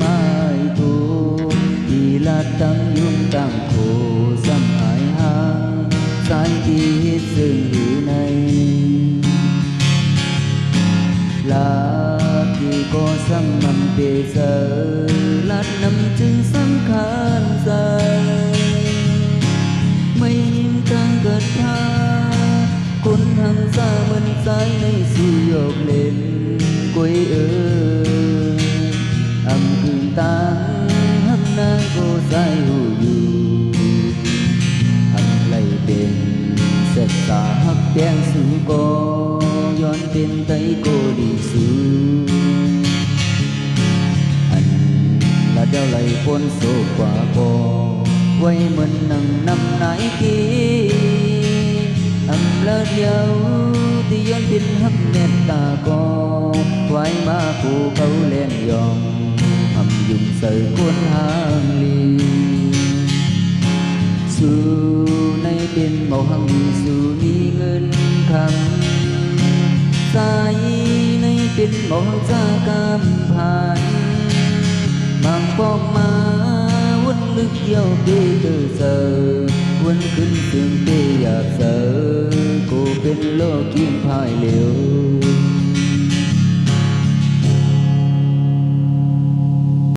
mai thu thì là tăng dung tăng khổ xăm ai hang sai đi hết rừng này là thì có xăm mầm bề giờ lát nằm chừng xăm khăn dài mây nhím tăng gật tha con hàng xa mân trái nay xui dọc lên quê ơi âm cương tang hấp nang cô dài hù dù âm lầy bên sệt xa hấp đen su côย้อนเป็นไตโกดีสูอันละเจ้าไหลฝนโศกกว่าปอไว้เหมือนนั่งนำไหนกีอำละเดียวที่ย้อนเป็นหักเมตตากอไว้มาคู่เขาเล่นยองทำยุ่งใส่คนห่างลีสู่ในเป็นเมาหังมีสู่มีเงินคำสายในเป็นหมองจากำผ่านบางปอกมาวนลึกเยี่ยวเปเตอเซอวนขึ้นถึงเปอยากเสอกูเป็นโลกกินพายเหลว